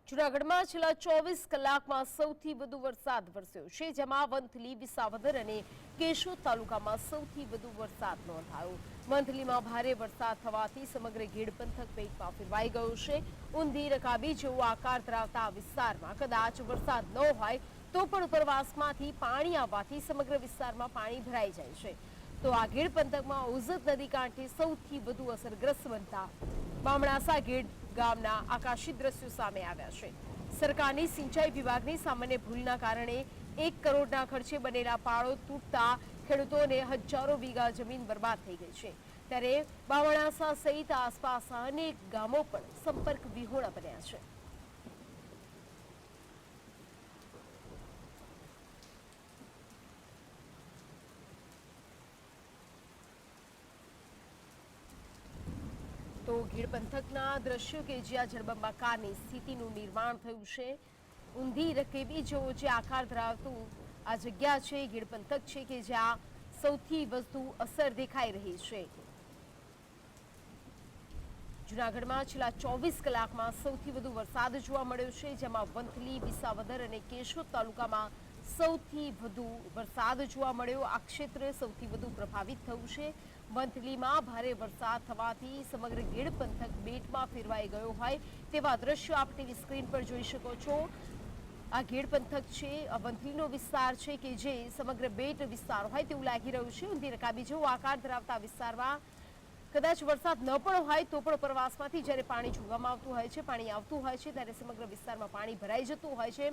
જૂનાગઢમાં છેલ્લા 24 કલાકમાં સૌથી વધુ વરસાદ વરસ્યો છે, જેમાં વંથલી, વિસાવદર અને કેશોદ તાલુકામાં સૌથી વધુ વરસાદ નોંધાયો। વંથલીમાં ભારે વરસાદ થવાથી સમગ્ર ગીડ પંથક પેટમાં ફેરવાઈ ગયો છે। ઊંધી રકાબી જેવો આકાર ધરાવતા આ વિસ્તારમાં કદાચ વરસાદ ન હોય તો પણ ઉપરવાસમાંથી પાણી આવવાથી સમગ્ર વિસ્તારમાં પાણી ભરાઈ જાય છે। તો આ ગીડ પંથકમાં ઓઝત નદી કાંઠે સૌથી વધુ અસરગ્રસ્ત બનતા બામણાસા ગીડ ગામના આકાશી દ્રશ્યો સામે આવ્યા છે। સરકારની સિંચાઈ વિભાગની સામાન્ય ભૂલના કારણે 1 કરોડના ખર્ચે બનેલા પાળો તૂટતા ખેડૂતોને હજારો વીઘા જમીન બરબાદ થઈ ગઈ છે। ત્યારે બામણાસા સહિત આસપાસના અનેક ગામો પણ સંપર્ક વિહોણા બન્યા છે। તો ગીડ પંથકના દ્રશ્યો કે જ્યાં જળબંબાકારની સ્થિતિનું નિર્માણ થયું છે। ઊંધી રકેબી જેવો જે આકાર ધરાવતું આ જગ્યા છે, ગીડ પંથક છે કે જ્યાં સૌથી વધુ અસર દેખાઈ રહી છે। જૂનાગઢમાં છેલ્લા 24 કલાકમાં સૌથી વધુ વરસાદ જોવા મળ્યો છે, જેમાં વંથલી, વિસાવદર અને કેશોદ તાલુકામાં સૌથી વધુ વરસાદ જોવા મળ્યો। આ ક્ષેત્ર સૌથી વધુ પ્રભાવિત થયું છે। વંથલીમાં ભારે વરસાદ થવાથી સમગ્ર ગીડ પંથક બેટમાં ફેરવાઈ ગયો હોય તેવા દ્રશ્યો આપ ટીવી સ્ક્રીન પર જોઈ શકો છો। આ ગીડ પંથક છે, આ વંથલીનો વિસ્તાર છે કે જે સમગ્ર બેટ વિસ્તાર હોય તેવું લાગી રહ્યું છે। ઊંધી રકાબી જેવો આકાર ધરાવતા વિસ્તારમાં કદાચ વરસાદ ન પણ હોય તો પણ પ્રવાસમાંથી જ્યારે પાણી છોડવામાં આવતું હોય છે, પાણી આવતું હોય છે, ત્યારે સમગ્ર વિસ્તારમાં પાણી ભરાઈ જતું હોય છે।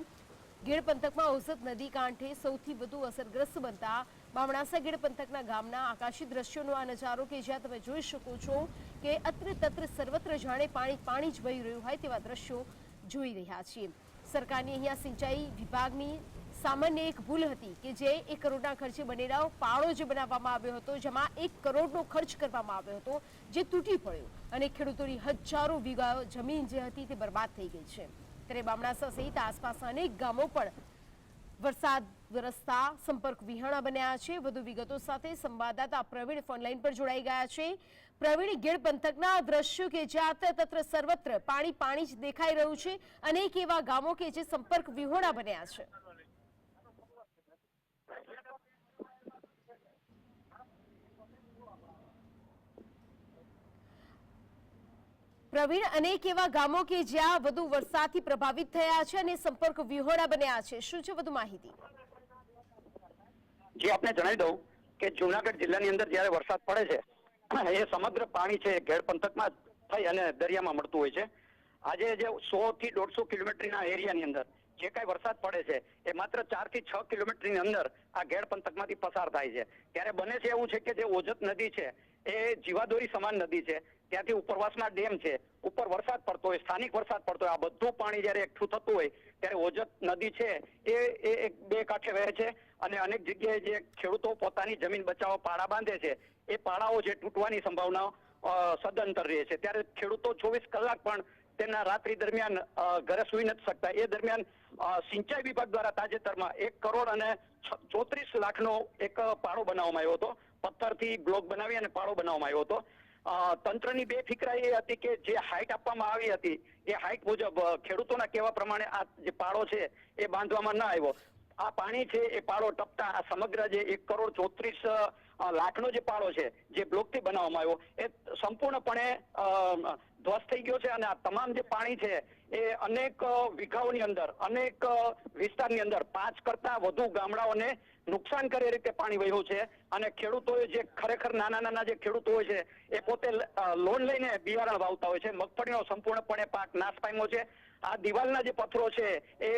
ગીડ પંથકમાં ઓઝત નદી કાંઠે સૌથી વધુ અસરગ્રસ્ત બનતા બામણાસા ગીડ પંથકના ગામના આકાશી દ્રશ્યોનો આ નજારો કે જ્યાં તમે જોઈ શકો છો કે અત્ર તત્ર સર્વત્ર જાણે પાણી જ વહી રહ્યું હોય તેવા દ્રશ્યો જોઈ રહ્યા છીએ। સરકારની અહીંયા સિંચાઈ વિભાગની સામાન્ય એક ભૂલ હતી કે જે 1 કરોડના ખર્ચે બનેલા પાળો જે બનાવવામાં આવ્યો હતો, જેમાં 1 કરોડનો ખર્ચ કરવામાં આવ્યો હતો, જે તૂટી પડ્યો અને ખેડૂતોની હજારો વીઘા જમીન જે હતી તે બરબાદ થઈ ગઈ છે। ત્યારે બામણાસા સહિત આસપાસના અનેક ગામો પણ વરસાદ વરસતા સંપર્ક વિહોણા બન્યા છે। વધુ વિગતો સાથે સંવાદદાતા પ્રવીણ ફોનલાઈન પર જોડાઈ ગયા છે। પ્રવીણ, ગીડ પંથકના દ્રશ્યો કે જ્યાં તત્ર સર્વત્ર પાણી જ દેખાઈ રહ્યું છે, અનેક એવા ગામો કે જે સંપર્ક વિહોણા બન્યા છે। પ્રવીણ, અનેક એવા ગામો કે જ્યાં વધુ વરસાદથી પ્રભાવિત થયા છે અને સંપર્ક વિહોણા બન્યા છે, શું છે વધુ માહિતી? જે આપને જણાવી દઉં કે જૂનાગઢ જિલ્લાની અંદર જ્યારે વરસાદ પડે છે એ સમગ્ર પાણી છે ગીડ પંથકમાં થઈ અને દરિયામાં મળતું હોય છે। આજે જે 100 થી 150 કિલોમીટરના એરિયાની અંદર જે કાંઈ વરસાદ પડે છે એ માત્ર 4 થી 6 કિલોમીટરની અંદર આ ગીડ પંથકમાંથી પસાર થાય છે। ત્યારે બને છે એવું છે કે જે ઓઝત નદી છે એ જીવાદોરી સમાન નદી છે, ત્યાંથી ઉપરવાસમાં ડેમ છે, ઉપર વરસાદ પડતો હોય, સ્થાનિક વરસાદ પડતો હોય, આ બધું પાણી જ્યારે એકઠું થતું હોય ત્યારે ઓઝત નદી છે એ બે કાંઠે વહે છે અને અનેક જગ્યાએ જે ખેડૂતો પોતાની જમીન બચાવવા પાળા બાંધે છે એ પાળાઓ જે તૂટવાની સંભાવના સદંતર રહે છે। ત્યારે ખેડૂતો 24 કલાક પણ તેના રાત્રિ દરમિયાન ઘરે સૂઈ નથી શકતા। એ દરમિયાન સિંચાઈ વિભાગ દ્વારા તાજેતરમાં 1 કરોડ અને 34 લાખનો એક પાળો બનાવવામાં આવ્યો હતો। પથ્થરથી બ્લોક બનાવી અને પાળો બનાવવામાં આવ્યો હતો। તંત્રની બેફિકરાઈ એ હતી કે જે હાઈટ આપવામાં આવી હતી એ હાઈટ મુજબ ખેડૂતોના કહેવા પ્રમાણે આ જે પાળો છે એ બાંધવામાં ન આવ્યો। આ પાણી છે એ પાળો ટપતા આ સમગ્ર જે 1 કરોડ 34 લાખનો જે પાળો છે જે બ્લોકથી બનાવવામાં આવ્યો એ સંપૂર્ણપણે ધ્વસ્ત થઈ ગયો છે અને આ તમામ જે પાણી છે એ અનેક વીઘાઓની અંદર, અનેક વિસ્તારની અંદર 5 કરતા વધુ ગામડાઓને નુકસાન કરે રીતે પાણી વહ્યું છે અને ખેડૂતોએ જે ખરેખર નાના જે ખેડૂતો હોય છે એ પોતે લોન લઈને બિયારણ વાવતા હોય છે। મગફળીનો સંપૂર્ણપણે પાક નાશ પામ્યો છે। આ દિવાલના જે પથ્થરો છે એ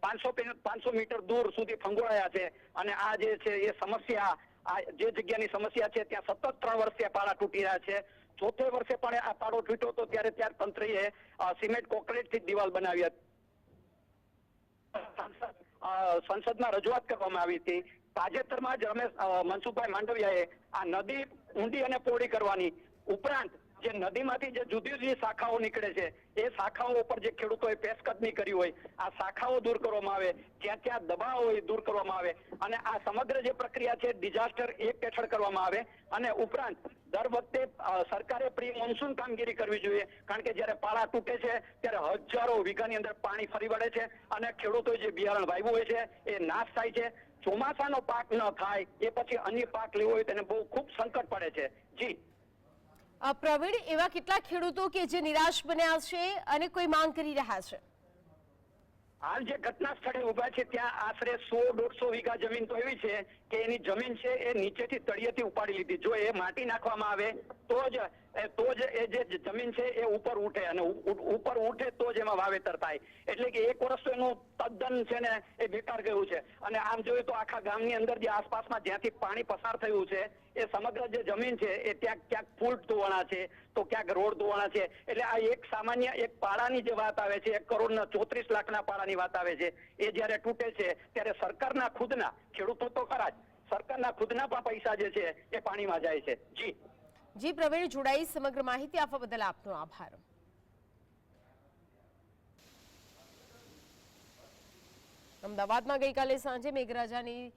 500 મીટર દૂર સુધી ફંગોળાયા છે અને આ જે છે એ સમસ્યા, આ જે જગ્યાની સમસ્યા છે ત્યાં સતત 3 વર્ષથી પાળા તૂટી રહ્યા છે। 4થે વર્ષે પણ આ પાળો તૂટ્યો હતો ત્યારે તંત્રએ સિમેન્ટ કોન્ક્રીટથી દિવાલ બનાવી હતી। સંસદમાં રજૂઆત કરવામાં આવી હતી। તાજેતરમાં જ મનસુખભાઈ માંડવિયાએ આ નદી ઊંડી અને પહોળી કરવાની ઉપરાંત જે નદીમાંથી જે જુદી જુદી શાખાઓ નીકળે છે એ શાખાઓ ઉપર જે ખેડૂતોએ પેશકદમી કરી હોય આ શાખાઓ દૂર કરવામાં આવે, જ્યાં દબાણ હોય દૂર કરવામાં આવે અને આ સમગ્ર જે પ્રક્રિયા છે ડિઝાસ્ટર એક્ટ હેઠળ કરવામાં આવે અને ઉપરાંત દર વખતે સરકારે પ્રી મોન્સૂન કામગીરી કરવી જોઈએ, કારણ કે જ્યારે પાળા તૂટે છે ત્યારે હજારો વીઘાની અંદર પાણી ફરી વળે છે અને ખેડૂતોએ જે બિયારણ વાવ્યું હોય છે એ નાશ થાય છે. ચોમાસાનો પાક ન થાય એ પછી અન્ય પાક લેવો હોય તેને બહુ ખૂબ સંકટ પડે છે. જી પ્રવીણ, એવા કેટલા ખેડૂતો કે જે નિરાશ બન્યા છે અને કોઈ માંગ કરી રહ્યા છે? હાલ જે ઘટના સ્થળે ઉભા છે ત્યાં આશરે 100-150 વીઘા જમીન તો એવી છે કે એની જમીન છે એ નીચેથી તળિયેથી ઉપાડી લીધી. જો એ માટી નાખવામાં આવે તો જ એ જે જમીન છે એ ઉપર ઉઠે, અને ઉપર ઉઠે તો જ એમાં વાવેતર થાય. એટલે કે એક વર્ષ તો એનું તદ્દન છે ને એ બેકાર ગયું છે. અને આમ જોઈએ તો આખા ગામની અંદર જે આસપાસમાં જ્યાંથી પાણી પસાર થયું છે એ સમગ્ર જે જમીન છે એ ક્યાંક ફૂટ ધોવાણા છે તો ક્યાંક રોડ ધોવાણા છે. એટલે આ એક સામાન્ય એક પાડાની જે વાત આવે છે, 1 કરોડ 34 લાખના પાડાની વાત આવે છે, એ જ્યારે તૂટે છે ત્યારે સરકારના ખુદના, ખેડૂતો તો ખરા જ, સરકારના ખુદના પણ પૈસા જે છે એ પાણીમાં જાય છે. જી પ્રવીણ, જોડાઈ સમગ્ર માહિતી આપવા બદલ આપનો આભાર. અમદાવાદમાં ગઈકાલે સાંજે મેઘરાજાની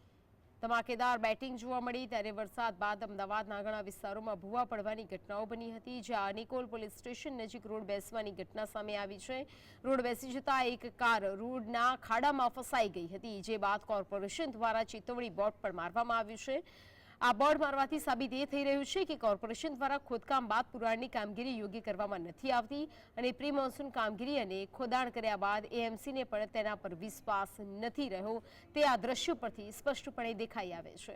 ધમાકેદાર બેટિંગ જોવા મળી, ત્યારે વરસાદ બાદ અમદાવાદના ઘણા વિસ્તારોમાં ભૂવા પડવાની ઘટનાઓ બની હતી. જ્યાં નિકોલ પોલીસ સ્ટેશન નજીક રોડ બેસવાની ઘટના સામે આવી છે. રોડ બેસી જતા એક કાર રોડના ખાડામાં ફસાઈ ગઈ હતી, જે બાદ કોર્પોરેશન દ્વારા ચેતવણી બોર્ડ પણ મારવામાં આવ્યું છે. આ બોર્ડ મારવાથી સાબિત એ થઈ રહ્યું છે કે કોર્પોરેશન દ્વારા ખોદકામ બાદ પુરાણની કામગીરી યોગ્ય કરવામાં નથી આવતી અને પ્રી મોન્સૂન કામગીરી અને ખોદાણ કર્યા બાદ એએમસીને પણ તેના પર વિશ્વાસ નથી રહ્યો, તે આ દ્રશ્યો પરથી સ્પષ્ટપણે દેખાઈ આવે છે.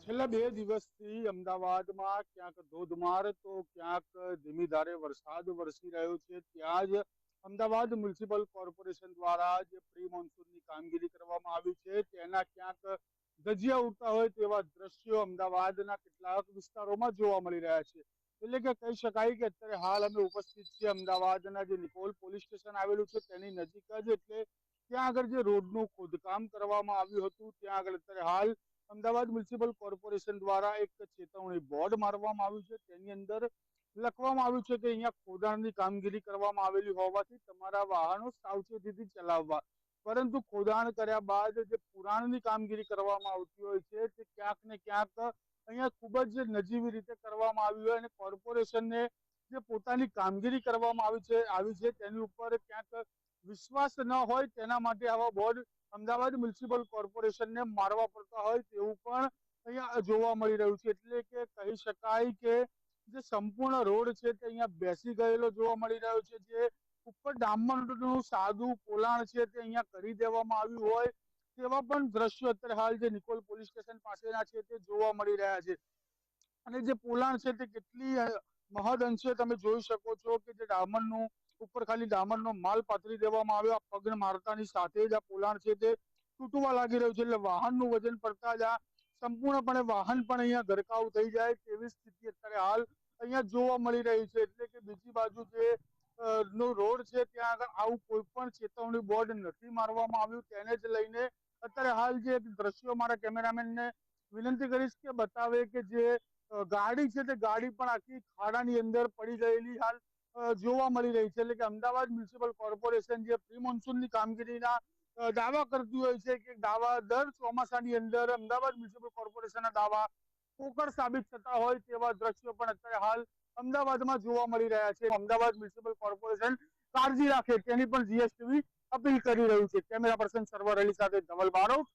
છેલ્લા 2 દિવસથી અમદાવાદમાં ક્યાંક ધોધમાર તો ક્યાંક ધીમી ધારે વરસાદ વરસી રહ્યો છે. ત્યાં જ અમદાવાદ મ્યુનિસિપલ કોર્પોરેશન દ્વારા જે પ્રી મોન્સૂનની કામગીરી કરવામાં આવી છે તેના ક્યાંક ધજિયા ઉડતા હોય તેવા દ્રશ્યો અમદાવાદના કેટલાક વિસ્તારોમાં જોવા મળી રહ્યા છે. એટલે કે કહી શકાય કે અત્યારે હાલ અમે ઉપસ્થિત છીએ અમદાવાદના જે નિકોલ પોલીસ સ્ટેશન આવેલું છે તેની નજીક જ. એટલે ત્યાં આગળ જે રોડનું ખોદકામ કરવામાં આવ્યું હતું ત્યાં આગળ અત્યારે હાલ અમદાવાદ મ્યુનિસિપલ કોર્પોરેશન દ્વારા એક ચેતવણી બોર્ડ મારવામાં આવ્યું છે. તેની અંદર લખવામાં આવ્યું છે કે અહીંયા ખોદાણની કામગીરી કરવામાં આવેલી હોવાથી તમારા વાહનો સાવચેતીથી ચલાવવા, પરંતુ ખોદાણ કર્યા બાદ જે પુરાણની કામગીરી કરવામાં આવતી હોય છે તે ક્યાંક ને ક્યાંક અહીંયા ખૂબ જ નજીવી રીતે કરવામાં આવી હોય અને કોર્પોરેશનને જે પોતાની કામગીરી કરવામાં આવી છે તેની ઉપર ક્યાંક વિશ્વાસ ન હોય, તેના માટે આવા બોર્ડ અમદાવાદ મ્યુનિસિપલ કોર્પોરેશનને મારવા પડતા હોય તેવું પણ અહીંયા જોવા મળી રહ્યું છે. એટલે કે કહી શકાય કે જે સંપૂર્ણ રોડ છે તે અહીંયા બેસી ગયેલો જોવા મળી રહ્યો છે. જે ઉપર ડામરનું સાદું પોલાણ છે તે અહીંયા કરી દેવામાં આવ્યું હોય તેવા પણ દ્રશ્યો અત્યારે હાલ જે નિકોલ પોલીસ સ્ટેશન પાસેના છે તે જોવા મળી રહ્યા છે. અને જે પોલાણ છે તે કેટલી મહદ અંશે તમે જોઈ શકો છો કે જે ડામરનું ઉપર ખાલી ડામરનો માલ પાથરી દેવામાં આવ્યો, આ પગ મારતાની સાથે જ આ પોલાણ છે તે તૂટવા લાગી રહ્યું છે. એટલે વાહનનું વજન પડતા જ આ સંપૂર્ણપણે વાહન પણ અહીંયા ગરકાવ થઈ જાય તેવી સ્થિતિ અત્યારે હાલ અહીંયા જોવા મળી રહી છે. એટલે કે બીજી બાજુ જે નો રોડ છે ત્યાં આગળ આવું કોઈ પણ ચેતવણી બોર્ડ નથી મારવામાં આવ્યું. તેને જ લઈને અત્યારે હાલ જે દ્રશ્યો મારા કેમેરામેનને વિનંતી કરીશ કે બતાવે કે જે ગાડી છે તે ગાડી પણ આખી ખાડાની અંદર પડી ગયેલી હાલ જોવા મળી રહી છે. એટલે કે અમદાવાદ મ્યુનિસિપલ કોર્પોરેશન જે પ્રી મોન્સૂનની કામગીરીના દાવા કરતી હોય છે કે દાવા દર ચોમાસાની અંદર અમદાવાદ મ્યુનિસિપલ કોર્પોરેશનના દાવા પોકળ સાબિત થતા હોય તેવા દ્રશ્યો પણ અત્યારે હાલ અમદાવાદમાં જોવા મળી રહ્યા છે. અમદાવાદ મ્યુનિસિપલ કોર્પોરેશન કાળજી રાખે તેની પણ જીએસટીવી અપીલ કરી રહ્યું છે. કેમેરા પર્સન સર્વર અલી સાથે ધવલ બારોટ,